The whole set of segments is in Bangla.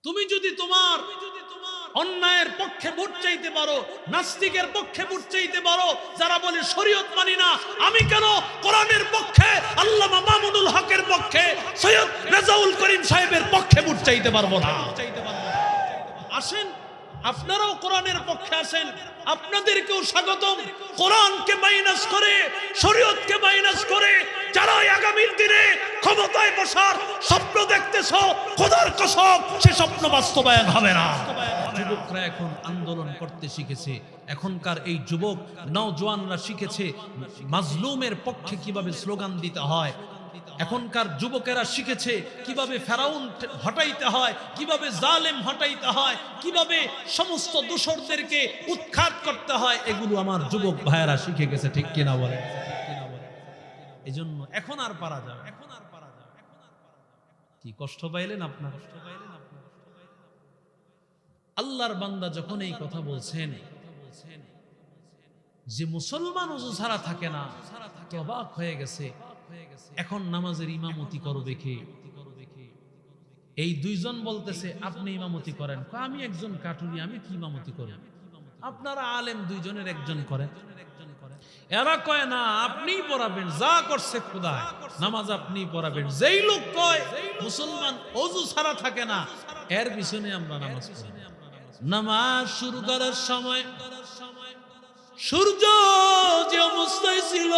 তুমি যদি তোমার অন্যায়ের পক্ষে ভোট চাইতে পারো, নাস্তিকের পক্ষে ভোট চাইতে পারো, যারা বলে শরীয়ত মানি না, আমি কেন কোরআনের পক্ষে, আল্লামা মামুনুল হকের পক্ষে, সৈয়দ রেজাউল করিম সাহেবের পক্ষে ভোট চাইতে পারবো না? আসেন, আপনারাও কোরআনের পক্ষে আসেন, আপনাদেরকেও স্বাগতম। কোরআনকে মাইনাস করে, শরীয়তকে মাইনাস করে যারা আগামীর দিনে ক্ষমতায় বসার স্বপ্ন দেখতেছ, খোদার কসম সে স্বপ্ন বাস্তবায়ন হবে না। যুবকরা এখন আন্দোলন করতে শিখেছে, এখনকার এই যুবক নওজোয়ানরা শিখেছে মাজলুমের পক্ষে কিভাবে স্লোগান দিতে হয়। এখনকার যুবকেরা শিখেছে কিভাবে ফেরাউন হটাইতে হয়, কিভাবে জালেম হটাইতে হয়, কিভাবে সমস্ত দোসরদেরকে উৎখাত করতে হয়। এগুলো আমার যুবক ভাইয়েরা শিখে গেছে, ঠিক কিনা বলেন? এজন্য এখন আর পারা যাবে, এখন আর পারা যাবে। কি কষ্ট পাইলেন আপনার? কষ্ট পাইলেন আপনার? আল্লাহর বান্দা যখন এই কথা বলছেন যে মুসলমান ওযু ছাড়া থাকে না, তো অবাক হয়ে গেছে। এখন নামাজের ইমামতি করবে কে? এই দুইজন বলতেছে আপনি ইমামতি করেন। আমি একজন কাটুরি, আমি কি ইমামতি করব? আপনারা আলেম দুইজনের একজন করেন। এরা কয় না আপনিই পড়াবেন, যা করছে খোদা নামাজ আপনিই পড়াবেন। যেই লোক কয় মুসলমান ওযু ছাড়া থাকে না, এর পিছনে আমরা নামাজ পড়ি। নামাজ শুরু করার সময় সূর্য যে অবস্থায় ছিল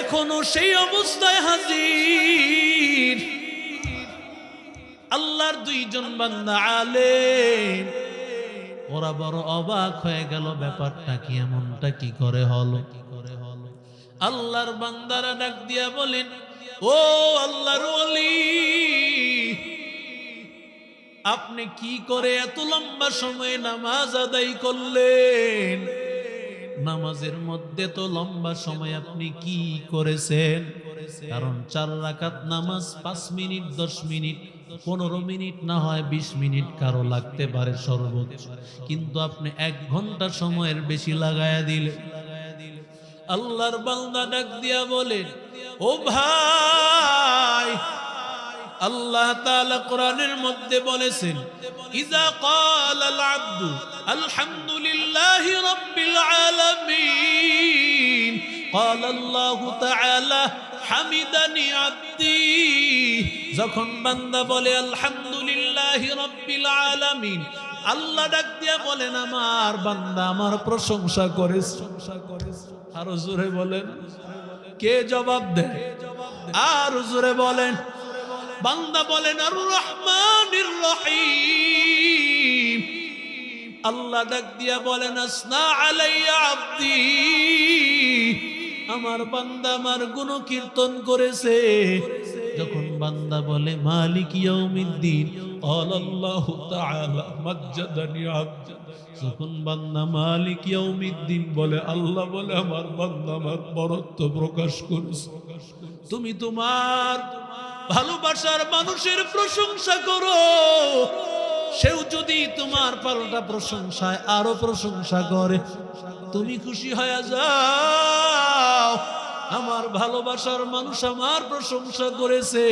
এখনো সেই অবস্থায় হাজির। আল্লাহর দুইজন বান্দা আলেম, ওরা বড় অবাক হয়ে গেল, ব্যাপারটা কি, এমনটা কি করে হলো? আল্লাহর বান্দারা ডাক দিয়া বলেন, ও আল্লাহর ওলি, আপনি কি করে এত লম্বা সময় নামাজ আদায় করলেন? নামাজের মধ্যে তো লম্বা সময় আপনি কি করেছেন? কারণ 4 রাকাত নামাজ 5 মিনিট, 10 মিনিট, 15 মিনিট, না হয় 20 মিনিট কারো লাগতে পারে সর্বোচ্চ, কিন্তু আপনি 1 ঘন্টা সময়ের বেশি লাগায়া দিলেন। আল্লাহর বান্দা ডাক দিয়া বলেন, ও ভাই, আল্লাহ তাআলা কোরআনের মধ্যে বলেছেন, ইযা ক্বালাল আবদু আলহামদুলিল্লাহি রাব্বিল আলামিন ক্বালাল্লাহু তাআলা হামিদানি আবদি। যখন বান্দা বলে আলহামদুলিল্লাহি রাব্বিল আলামিন, আল্লাহ ডাক দিয়া বলেন আমার বান্দা আমার প্রশংসা করেছে। আরো জোরে বলেন, কে জবাব দেয়? আর জোরে বলেন। বান্দা বলেন আর রহমানির রহিম। আল্লাহ ডাক দিয়া বলেন আসনা আলাইয়া আবদি, আমার বান্দা আমার গুণ কীর্তন করেছে। যখন বান্দা বলে মালিক ইয়াউমিদ্দিন আল্লাহু তাআলা মাজ্জাদানি আবদি, যখন বান্দা মালিক ইয়াউমিদ্দিন বলে, আল্লাহ বলে আমার বান্দা আমার বরত্ব প্রকাশ করেছে। তুমি তোমার ভালোবাসার মানুষের প্রশংসা করো, সেও যদি তোমার পাল্টা প্রশংসায় আরো প্রশংসা করে, তুমি খুশি হয়ে যাও। আমার ভালোবাসার মানুষ আমার প্রশংসা করেছে।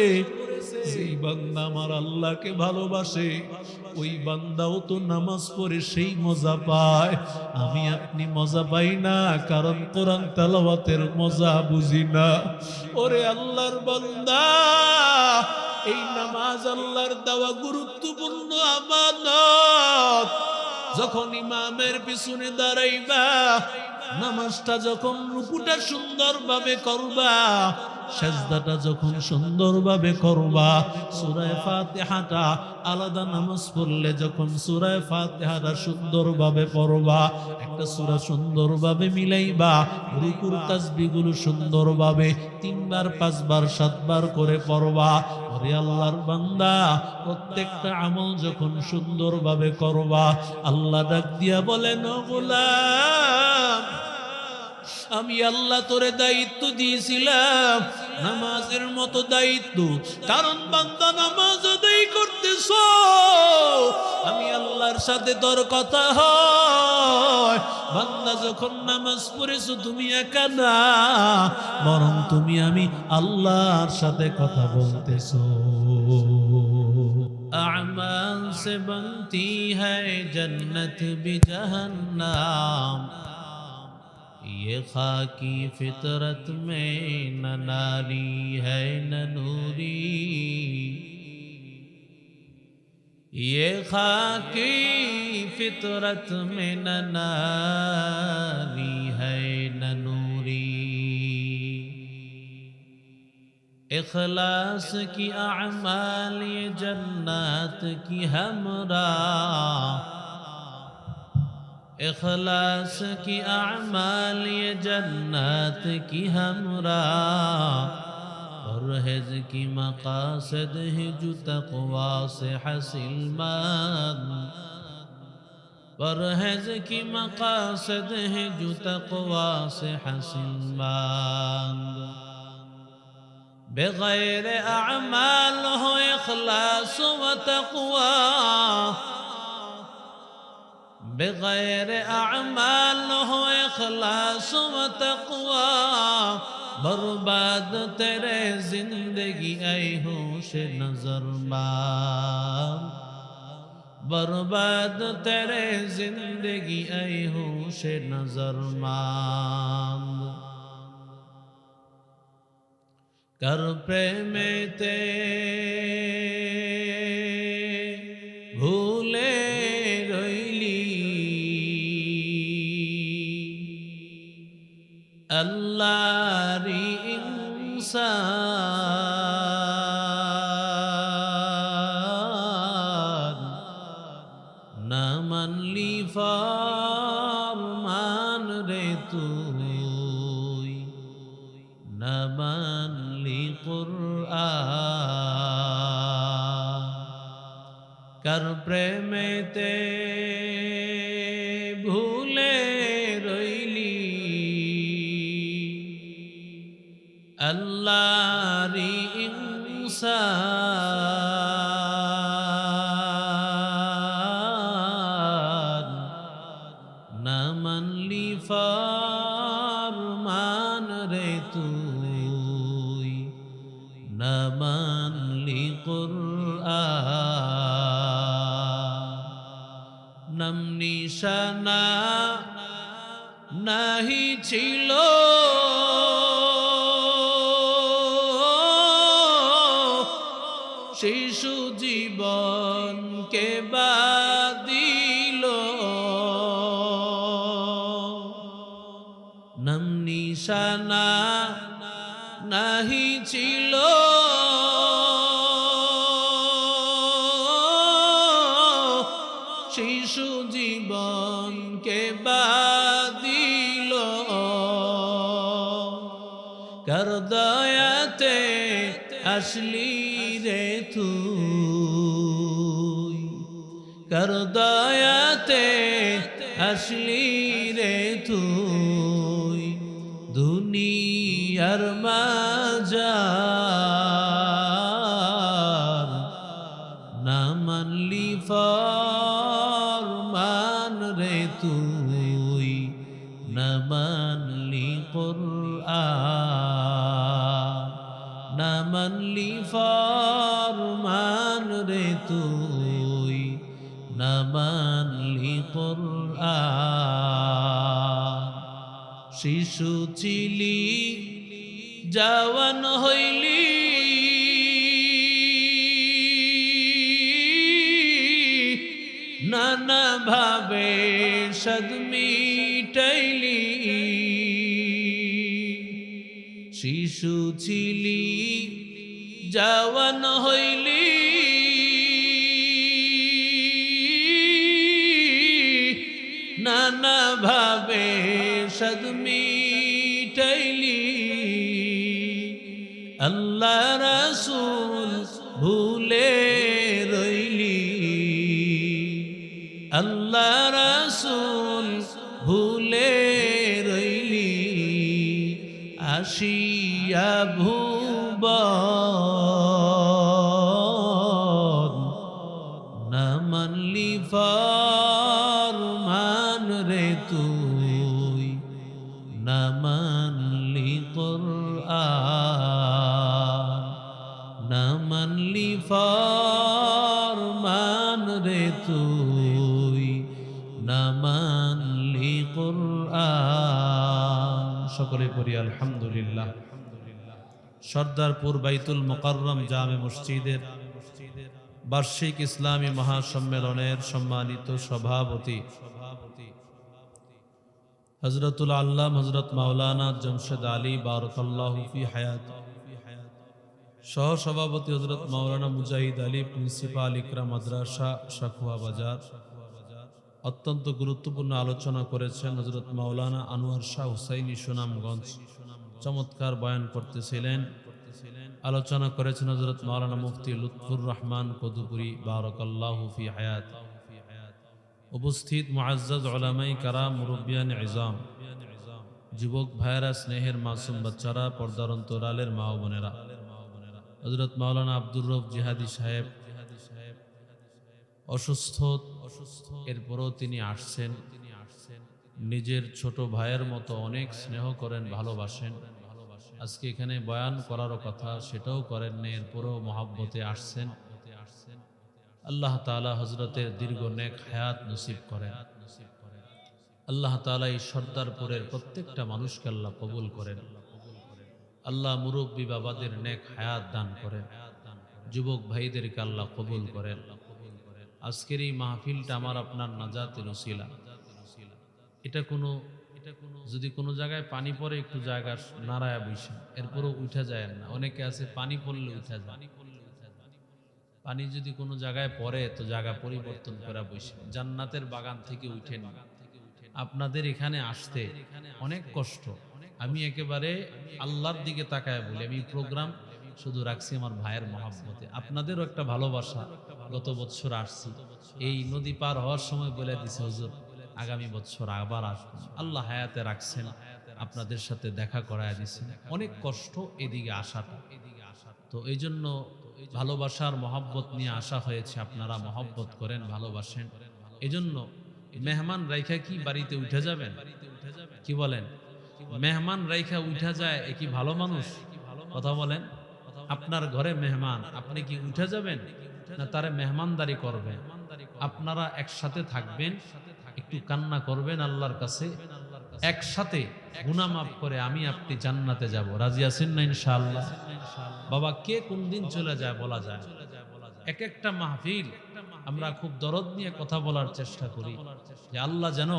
যেই বান্দা আমার আল্লাহকে ভালোবাসে, ওই বান্দাও তো নামাজ পড়ে সেই মজা পায়। আমি আপনি মজা পাই না, কারণ কোরআন তেলাওয়াতের মজা বুঝি না। ওরে আল্লাহর বান্দা, এই নামাজ আল্লাহর দেওয়া গুরুত্বপূর্ণ আমানত। যখন ইমামের পিছনে দাঁড়াইবা, নামাজটা যখন রুকুটা সুন্দরভাবে করবা, সাজদাটা যখন সুন্দরভাবে করবা, সূরা ফাতিহাটা আলাদা নামাজ পড়লে যখন সূরা ফাতিহাটা সুন্দরভাবে পড়বা, একটা সূরা সুন্দরভাবে মিলাইবা, রুকুর তাসবিহগুলো সুন্দরভাবে 3 বার 5 বার 7 বার করে পড়বা। ওরে আল্লাহর বান্দা, প্রত্যেকটা আমল যখন সুন্দরভাবে করবা, আল্লাহ ডাক দিয়া বলেন, ও গোলাম, আমি আল্লাহ তোরে দায়িত্ব দিয়েছিলাম নামাজের মতো দায়িত্ব, কারণ বান্দা নামাজ আদায় করতেছ, আমি আল্লাহর সাথে তোর কথা হয়। বান্দা যখন নামাজ পড়েছো, তুমি একা না, বরং তুমি আমি আল্লাহর সাথে কথা বলতেছো। अमाल से बनती है जन्नत भी जहन्नम। ये खाकी फितरत में न नारी है न नूरी, ये खाकी फितरत में न नारी है न नूरी। इखलास की अमाल ये जन्नत की हमरा, इखलास की अमाल ये जन्नत की हमरा। परहेज की मकासद है जो तक़वा से हासिल मंद, परहेज की मकासद है जो तक़वा से हासिल मंद। बग़ैर अमाल हो इखलास व तक़वा, बग़ैर अमाल हो इखलास व तक़वा। बर्बाद तेरे जिंदगी ऐ होश नज़र मान, बर्बाद तेरे जिंदगी ऐ होश नज़र मान। कर प्रेम ते भूले रइली, अल्लाहरी इंसान न मनली फरमान रे तू, न मनली कुरआन। कर प्रेम ते भूले रइली, अल्लाहरी इंसान न मनली फरमान रे तू, न मनली कुरआन। नम निशाना नहीं छिलो शिशु जीवन के बादिलो, नम निशाना नहीं छिलो शिशु जीवन के बादिलो। कर दयाते असली रे तुई, कर दयाते असली रे तुई। दुनियार माजार ना मनली फरमान रे तुई, न मनली कुरआन। न मनली फरमान रे तुई, न मनली कुरआन। शिशु चिली जवान हইলি, नाना भावे सद मिटाइली। शिशु चिली जवान हইলি, नाना भावे सद मिटाइली। अल्लाह रसूल भूले रइली, अल्लाह रसूल भूले रइली। आशिया भुवन न मनली फरमान रे तुई, न मनली कुरआन। न मनली फरमान কোরআন রে তুই না মানলি কোরআন। সকলে পড়ি আলহামদুলিল্লাহ। সরদারপুর বাইতুল মুকাররম জামে মসজিদের বার্ষিক ইসলামী মহাসম্মেলনের সম্মানিত সভাপতি হযরতুল আল্লাম হযরত মাওলানা জমশেদ আলী বারাকাল্লাহু ফি হায়াত, সহ সভাপতি হযরত মাওলানা মুজাহিদ আলী, প্রিন্সিপাল ইকরাম মাদ্রাসা সাকুয়া বাজার। অত্যন্ত গুরুত্বপূর্ণ আলোচনা করেছেন হযরত মাওলানা আনোয়ার শাহ হুসাইনি সুনামগঞ্জ, চমৎকার বয়ান করতেছিলেন। আলোচনা করেছেন হযরত মাওলানা মুফতি লুৎফুর রহমান কদুপুরি বারাকাল্লাহু ফি হায়াত। উপস্থিত মুআজ্জাজ উলামায়ে কেরাম, মুরব্বিয়ান ইজাম, যুবক ভাইয়েরা, স্নেহের মাসুম বাচ্চারা, পর্দার অন্তরালের মা ও বোনেরা, হযরত মাওলানা আব্দুর রব জিহাদি সাহেব অসুস্থ, এরপরও তিনি আসছেন। নিজের ছোট ভাইয়ের মতো অনেক স্নেহ করেন, ভালোবাসেন। আজকে এখানে বয়ান করারও কথা, সেটাও করেন না, এরপরও মহাব্বতে আসছেন। আল্লাহ তাআলা হযরতের দীর্ঘ নেক হায়াত নসিব করেন। আল্লাহ তাআলা এই সরদারপুরের প্রত্যেকটা মানুষকে আল্লাহ কবুল করেন। আল্লাহ মুরব্বী বাবাদের নেক হায়াত দান করেন, যুবক ভাইদেরকে আল্লাহ কবুল করেন। আজকের এই মাহফিলটা আমার আপনার নাজাতের উসিলা। এটা কোনো যদি কোনো জায়গায় পানি পড়ে একটু জায়গা নাড়ায়া বসে, এরপরও উঠা যায় না। অনেকে আছে পানি পড়লে উঠা যায়। পানি যদি কোনো জায়গায় পড়ে তো জায়গা পরিবর্তন করা বসে, জান্নাতের বাগান থেকে উঠেন। আপনাদের এখানে আসতে অনেক কষ্ট। আমি একেবারে আল্লাহর দিকে তাকায় বলি, আমি প্রোগ্রাম শুধু রাখছি আমার ভাইয়ের মহাব্বতে। আপনাদেরও একটা ভালোবাসা। গত বছর আসছি, এই নদী পার হওয়ার সময় বলে দিছে হুজুর আগামী বছর আবার আসবেন। আল্লাহ হায়াতে রাখছেন, আপনাদের সাথে দেখা করায় দিচ্ছেন। অনেক কষ্ট এদিকে আসাটা। তো এই জন্য ভালোবাসার মহব্বত নিয়ে আসা হয়েছে। আপনারা মহব্বত করেন, ভালোবাসেন। এজন্য মেহমান রাইখা কি বাড়িতে উঠে যাবেন? কি বলেন? মেহমান রাইখা উঠা যায় এ কি ভালো মানুষ? কথা বলেন। আপনার ঘরে মেহমান, আপনি কি উঠে যাবেন না তারে মেহমানদারি করবেন? আপনারা একসাথে থাকবেন, একটু কান্না করবেন আল্লাহর কাছে, একসাথে গুনাহ মাফ করে আমি আপনি জান্নাতে যাব। রাজি আছেন না ইনশাআল্লাহ? বাবা, কে কোন দিন চলে যায় বলা যায়। এক একটা মাহফিল আমরা খুব দরদ নিয়ে কথা বলার চেষ্টা করি যে আল্লাহ যেন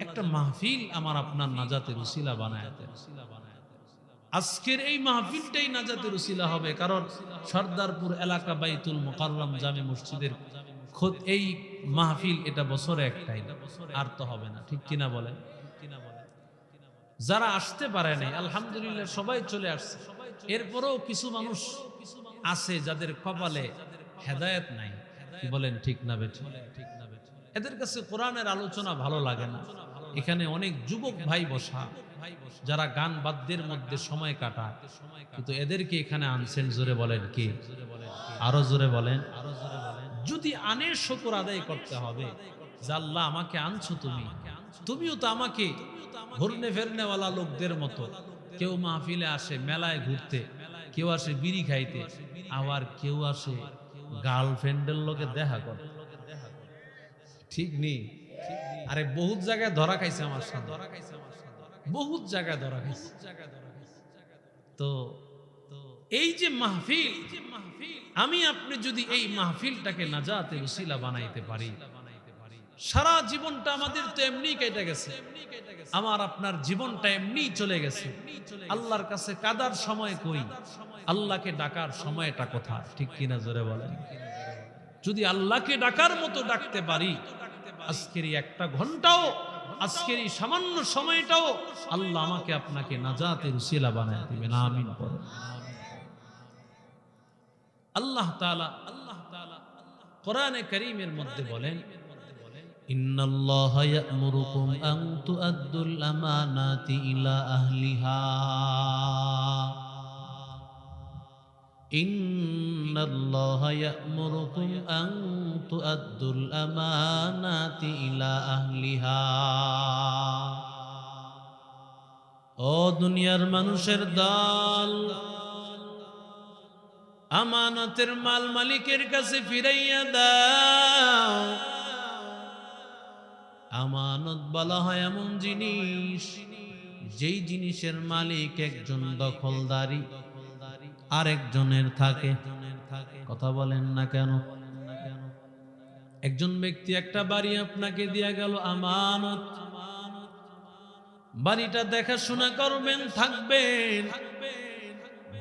একটা মাহফিল আমার আপনার নাজাতের উসিলা বানায় দেন। আজকের এই মাহফিলটাই নাজাতের উসিলা হবে, কারণ সরদারপুর এলাকা বাইতুল মুকাররম জামে মসজিদের খোদ এই মাহফিল, এটা বছরে একটাই, আর তো হবে না। ঠিক কিনা বলেন? যারা আসতে পারে নাই আলহামদুলিল্লাহ সবাই চলে আসছে। এরপরেও কিছু মানুষ আছে যাদের কপালে হেদায়েত নাই। কি বলেন? ঠিক না বেঠিক? এদের কাছে কোরআনের আলোচনা ভালো লাগে না। এখানে অনেক যুবক ভাই বসা, যারা গান বাদ্যের মধ্যে সময় কাটায়, কিন্তু এদেরকে এখানে আনছেন। জোরে বলেন কি? আরো জোরে বলেন। যদি আনের শুকর আদায় করতে হবে যে আল্লাহ আমাকে আনছো, তুমিও তো আমাকে ঘুরনে ফেরনেওয়ালা লোকদের মতো, কেউ মাহফিলে আসে মেলায় ঘুরতে, কেউ আসে বিড়ি খাইতে, আবার কেউ আসে গার্লফ্রেন্ডের লোকে দেখা করে। ঠিক নেই? আরে বহুত জায়গায় ধরা খাইছে আমার সাথে, বহুত জায়গায় ধরা খাইছে। তো এই যে মাহফিল, আমি আপনি যদি এই মাহফিলটাকে নাজাতের উসিলা বানাইতে পারি, সারা জীবনটা আমাদের তো এমনি কেটে গেছে, আমার আপনার জীবনটা এমনি চলে গেছে। আল্লাহর কাছে কাদার সময় কই, আল্লাহকে ডাকার সময়টা কোথায়? ঠিক কিনা? জোরে বলেন। যদি আল্লাহকে ডাকার মতো ডাকতে পারি, আজকের এই একটা ঘন্টাও, আজকের এই সামান্য সময়টাও আল্লাহ আমাকে আপনাকে নাজাতের উসিলা বানায় দিবেন। আমিন পড়েন। আল্লাহ তাআলা কোরআনে কারীমের মধ্যে বলেন, ইন্নাল্লাহা ইয়া'মুরুকুম আন তু'আদ্দুল আমানাতি ইলা আহলিহা, ইন্নাল্লাহা ইয়া'মুরুকুম আন তু'আদ্দুল আমানাতি ইলা আহলিহা। ও দুনিয়ার মানুষের দল, আমানতের মাল মালিকের কাছে ফিরাইয়া দাও। আমানত বলা হয় এমন জিনিস যেই জিনিসের মালিক একজন দখলদারি আরেকজনের থাকে। কথা বলেন না কেন? একজন ব্যক্তি একটা বাড়ি আপনাকে দিয়া গেল আমানত, বাড়িটা দেখাশোনা করবেন, থাকবেন,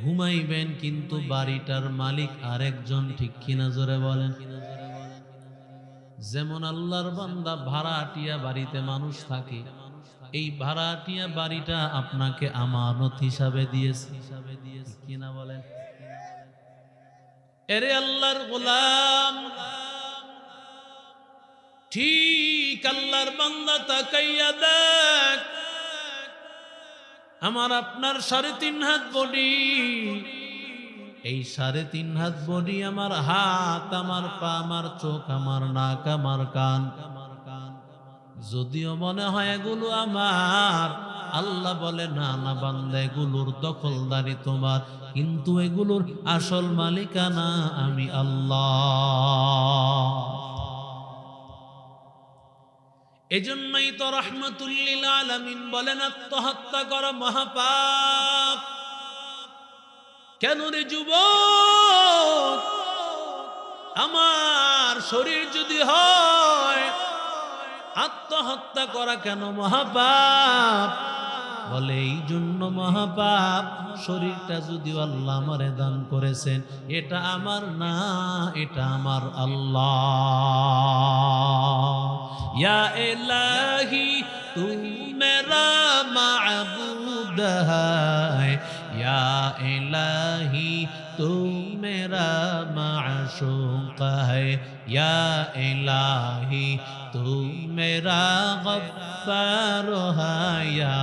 ঘুমাইবেন, কিন্তু বাড়িটার মালিক আরেকজন। ঠিক কিনা জোরে বলেন? যেমন আল্লাহর বান্দা ভাড়াটিয়া বাড়িতে মানুষ থাকে, এই ভাড়াটিয়া বাড়িটা আপনাকে আমানত হিসাবে দিয়েছে। কিনা বলেন? এরে আল্লাহর গোলাম, ঠিক আল্লাহর বান্দা তাকাইয়া দেখ, আমার আপনার 3.5 হাত বডি, এই 3.5 হাত বডি, আমার হাত, আমার পা, আমার চোখ, আমার নাক, আমার কান, যদিও মনে হয় এগুলো আমার, আল্লাহ বলে না না বান্দা, এগুলোর দখলদারি তোমার, কিন্তু এগুলোর আসল মালিকানা আমি আল্লাহ। এজন্যই তো রাহমাতুল লিল আলামিন বলেন আত্মহত্যা করা মহাপাপ। কেন রে যুবক? আমার শরীর যদি হয়, আত্মহত্যা করা কেন মহাপাপ? বলে এই জন্য মহাপাপ, শরীরটা যদি আল্লাহ আমারে দান করেছেন, এটা আমার না, এটা আমার আল্লাহ। ইয়া ইলাহি তু মেরা মাবুদ হ্যায়, ইয়া ইলাহি তু মেরা মাশুক হ্যায়, ইয়া ইলাহি তু মেরা গফফার হ্যায়, ইয়া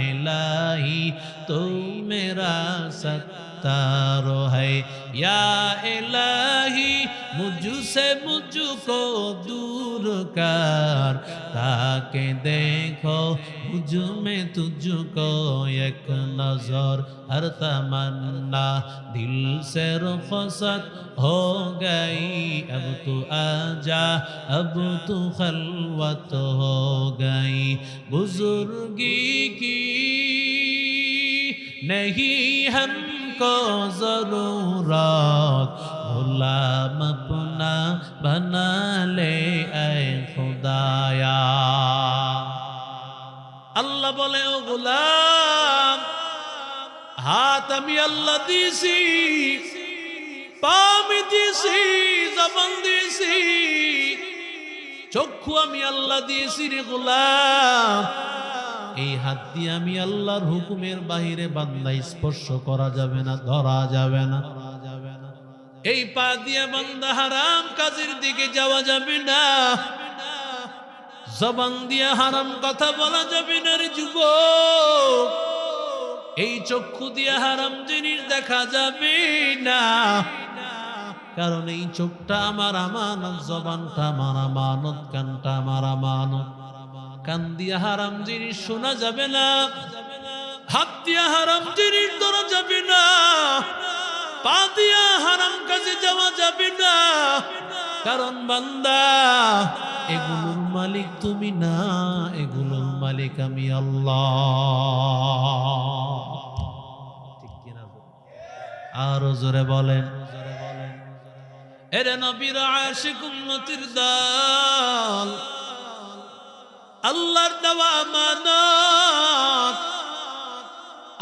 इलाही तू मेरा सत्तार है, या इलाही मुझसे मुझको दूर कर, ताकि देखो मुझ में तुझको एक नजर, हर तमन्ना दिल से रुखसत हो गई, अब तू आजा, अब तू खलवत हो गई, बुजुर्गी की नहीं हमको जरूरत, गुलाम अपना बना ले ऐ खुदाया। আল্লাহ বলে, ও গোলাম, হাত আমি আল্লাহ দিয়েছি, পা আমি দিয়েছি, জবান দিয়েছি, চক্ষু আমি আল্লাহ দিয়েছি রে গোলাম। এই হাত দিয়ে আমি আল্লাহর হুকুমের বাহিরে বান্দা স্পর্শ করা যাবে না, ধরা যাবে না। এই পা দিয়ে বান্দা হারাম কাজের দিকে যাওয়া যাবে না, জবান দিয়ে হারাম কথা বলা যাবে না রে যুবক। এই চক্ষু দিয়ে হারাম জিনিস দেখা যাবে না, কারণ এই চোখটা আমার আমানত, জবানটা আমার আমানত, কানটা আমার আমানত। কান দিয়ে হারাম জিনিস শোনা যাবে না, হাত দিয়ে হারাম জিনিস ধরা যাবে না, পা দিয়ে হারাম কাজে যাওয়া যাবে না, কারণ বান্দা এগুলোর মালিক তুমি না, এগুলোর মালিক আমি আল্লাহ। ঠিক কিনা? আরো জোরে বলেন। এরে নবীর আশিক উম্মতির দল, আল্লাহর দেওয়া আমানত।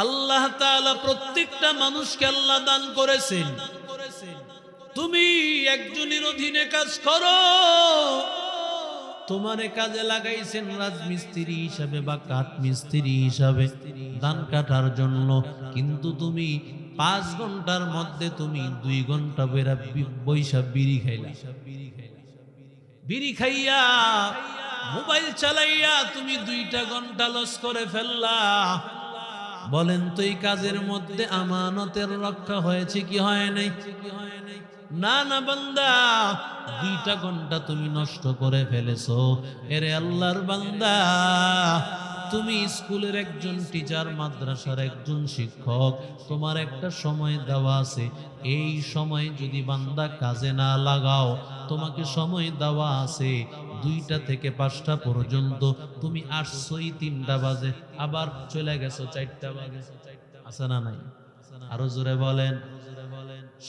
আল্লাহ তাআলা প্রত্যেকটা মানুষকে আল্লাহ দান করেছেন। তুমি একজনের অধীনে কাজ করো, তোমারে কাজে লাগাইছেন রাজমিস্ত্রি হিসাবে বা কাঠ মিস্ত্রি হিসাবে ধান কাটার জন্য, কিন্তু তুমি 5 ঘন্টার মধ্যে তুমি 2 ঘন্টা বেরা বৈশা বিড়ি খাইলা। বিড়ি খাইয়া মোবাইল চালাইয়া তুমি 2টা ঘন্টা লস করে ফেললা। বলেন তো এই কাজের মধ্যে আমানতের রক্ষা হয়েছে কি হয় নাই? না না বান্দা, 2টা ঘন্টা তুমি নষ্ট করে ফেলেছো। এরে আল্লাহর বান্দা, তুমি স্কুলের একজন টিচার, মাদ্রাসার একজন শিক্ষক, তোমার একটা সময় দেওয়া আছে। এই সময় যদি বান্দা কাজে না লাগাও, তোমাকে সময় দেওয়া আছে 2টা থেকে 5টা পর্যন্ত, তুমি আসছোই 3টা বাজে, আবার চলে গেছো 4টা বাজে। আছে না নাই? আরো জোরে বলেন।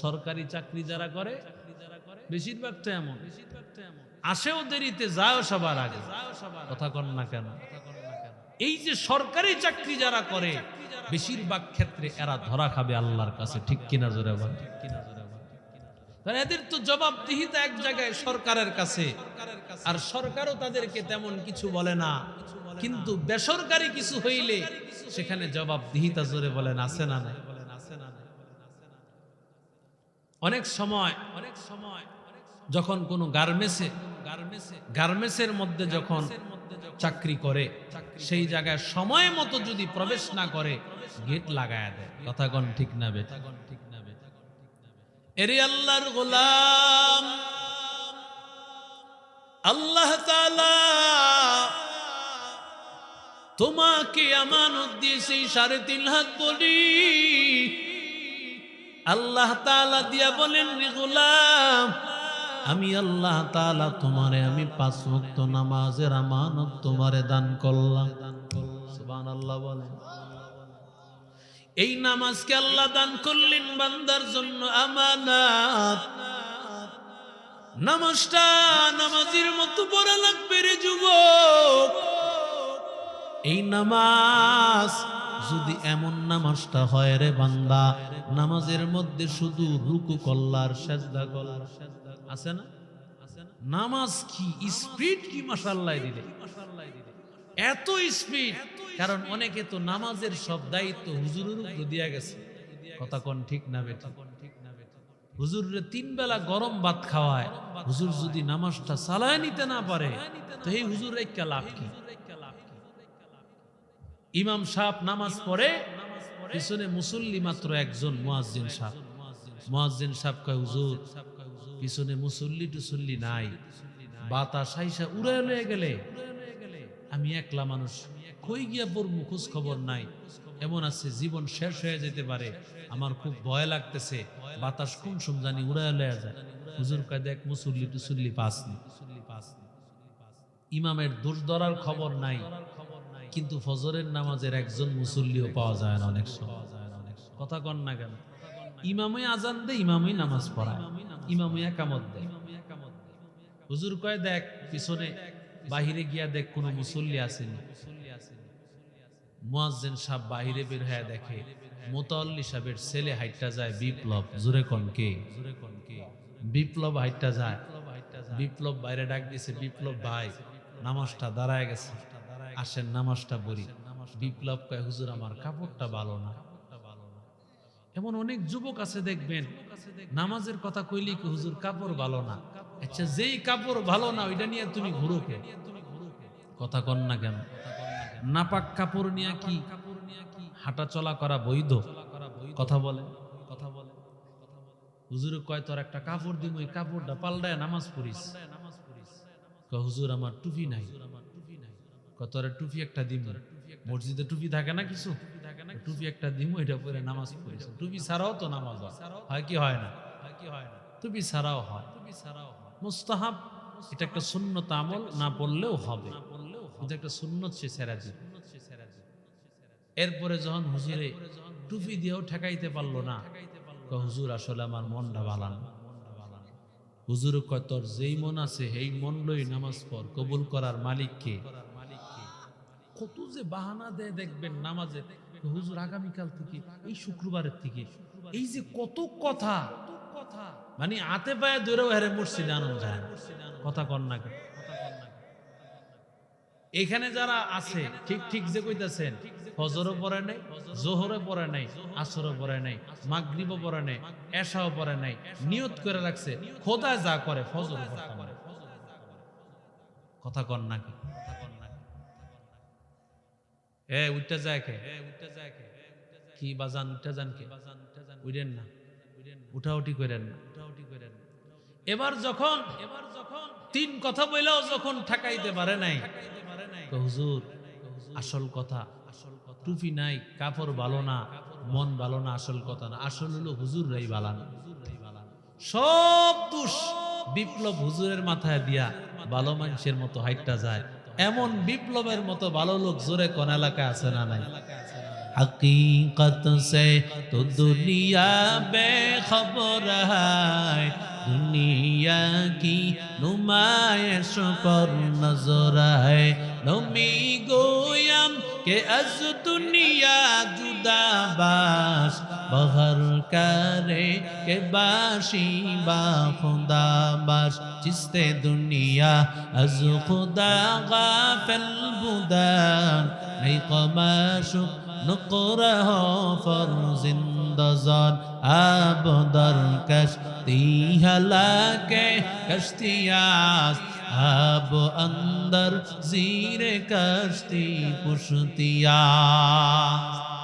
সরকারি চাকরি যারা করে বেশিরভাগটা এমন, আসেও দেরিতে, যায়ও সবার আগে। কথা কন না কেন? এই যে সরকারি চাকরি যারা করে বেশিরভাগ ক্ষেত্রে এরা ধরা খাবে আল্লাহর কাছে, ঠিক কিনা জোরে বলেন। কারণ এদের তো জবাবদিহিতা এক জায়গায় সরকারের কাছে, আর সরকারও তাদেরকে তেমন কিছু বলে না, কিন্তু বেসরকারি কিছু হইলে সেখানে জবাবদিহিতা জোরে বলেন আছে না নাই? অনেক সময় যখন কোন গার্মেন্টসের মধ্যে যখন চাকরি করে, সেই জায়গায় সময় মতো যদি প্রবেশ না করে গেট লাগায়া দেয়। কথা কোন ঠিক না বেটা? এরে আল্লাহর গোলাম, আল্লাহ তাআলা তোমাকে আমানত দিয়েছে 3.5 হাত বলি। আল্লাহ তাআলা দিয়া বলেন, রে গোলাম, আমি আল্লাহ তাআলা তোমারে আমি 5 ওয়াক্ত নামাজের আমানত তোমারে দান করলাম। সুবহানাল্লাহ বলেন। এই নামাজকে আল্লাহ দান করলেন বান্দার জন্য আমানত। নামাজটা নামাজের মতো পড়া লাগবে রে যুবক। এই নামাজ যদি এমন নামাজটা হয় রে বান্দা, নামাজের মধ্যে শুধু রুকু করলার সেজদা করলার, আছে না? নামাজ কি স্পিড কি মাশাআল্লাহ দিলে, এত স্পিড। কারণ অনেকে তো নামাজের সব দায়িত্ব হুজুরের উপর দিয়া গেছে। কথা কোন ঠিক না বেটা? হুজুরে 3 বেলা গরম ভাত খাওয়ায়, হুজুর যদি নামাজটা চালায় নিতে না পারে তো এই হুজুর রেখা লাভ কি? ইমাম সাহেব নামাজ পড়ে, পিছনে মুসল্লি মাত্র একজন, মুয়াজ্জিন সাহেব। মুয়াজ্জিন সাহেব কয়, হুজুর পিছনে মুসল্লি টুসল্লি নাই, বাতাস আইসা উড়ে লয়ে গেলে আমি একলা মানুষ কই গিয়া পড়বো, খোঁজ খবর নাই, এমন আছে জীবন শেষ হয়ে যেতে পারে, আমার খুব ভয় লাগতেছে, বাতাস কোন সময় জানি উড়ে লয়ে যায়। হুজুর কয়, দেখ মুসল্লি টুসল্লি পাসনি, ইমামের দোষ ধরার খবর নাই, কিন্তু ফজরের নামাজের একজন মুসল্লিও পাওয়া যায় না অনেক সময়। কথা কন না কেন? ইমামই আজান দেয়, ইমামই নামাজ পড়ায়, ইমামই একামত দেয়। হুজুর কয়, দেখ পিছনে বাহিরে গিয়া দেখ কোন মুসল্লি আসেনি। মুয়াজ্জিন সাহেব বাহিরে বের হয়ে দেখে মুতাল্লি সাহেবের ছেলে হাইটটা যায় বিপ্লব। জোরে কোন কে? বিপ্লব হাইটটা যায়। বিপ্লব বাইরে ডাক দিছে, বিপ্লব ভাই নামাজটা দাঁড়ায় গেছে, আসেন নামাজটা পড়ি। বিপ্লব কয়, হুজুর আমার কাপড়টা ভালো না। এমন অনেক যুবক আছে দেখবেন, নামাজের কথা কইলি কি হুজুর কাপড় ভালো না। আচ্ছা, যেই কাপড় ভালো না ওইটা নিয়ে তুমি ঘুরো কে? কথা কন না কেন? নাপাক কাপড় নিয়ে কি হাঁটা চলা করা বৈধ? কথা বলে। হুজুর কয়, তোর একটা কাপড় দিব, ওই কাপড়টা পাল্টায় নামাজ পড়িস। কয়, হুজুর আমার টুপি নাই। কয়, তোর টুপি একটা দিব, মসজিদে টুপি থাকে না কিছু, টুপি একটা দিব, এটা পরে নামাজ পড়িস। টুপি ছাড়াও তো নামাজ হয় কি হয় না? টুপি ছাড়াও হয়, মুস্তাহাব। এটা একটা সুন্নত আমল, না পড়লেও হবে, এটা একটা সুন্নত, সে ছেড়া দিবে। এরপরে যখন হুজুরে টুপি দিয়েও ঠেকাইতে পারলো না, কয়, হুজুর আসলে আমার মনটা ভালো না। হুজুর কয়, তোর যেই মন আছে এই মন লই নামাজ পড়, কবুল করার মালিক কে? কত যে বাহানা দেয় দেখবেন নামাজে। হুজুর আগামীকাল থেকে, এই শুক্রবারের থেকে, এই যে কত কথা, মানে আতে পায়ে ধরেও হেরে মসজিদে আনন্দ যায়। কথা কন না কেন? এখানে যারা আছে ঠিক ঠিক যে কইতাছেন, ফজরও পড়ে নাই, জোহরও পড়ে নাই, আসরও পড়ে নাই, মাগরিবও পড়ে নাই, এশাও পড়ে নাই, নিয়ত করে রাখছে খোদা যা করে ফজর পড়তাম না। কথা কন না কি? এ উঠতে যায় কে? কি বাজান উঠতে যান কে? উঠেন না, উঠাউঠি করেন না। এবার যখন 3 কথা বইলেও যখন ঠেকাইতে পারে নাই, হুজুর আসল কথা টুপি নাই, কাপড় ভালো না, মন ভালো না, আসল কথা না, আসল হলো হুজুর রাই ভালো না। সব দোষ বিপ্লব হুজুরের মাথায় দিয়া ভালো মানুষের মতো হাইটটা যায়। এমন বিপ্লবের মতো ভালো লোক জোরে কোন এলাকায় আছে না নাই? हकीकत से तो दुनिया बेखबर है, दुनिया की नुमाइश पर नजर है। नमी गोयम के अज दुनिया जुदा बाश, बहर करे के बाशी बा खुदा बाश। जिसते दुनिया अज खुदा गाफिल बुदान, नहीं कमाशुक نقره فرزندزان آب در کشتی هلاکه کشتی است، آب اندر زیر کشتی پشتی است.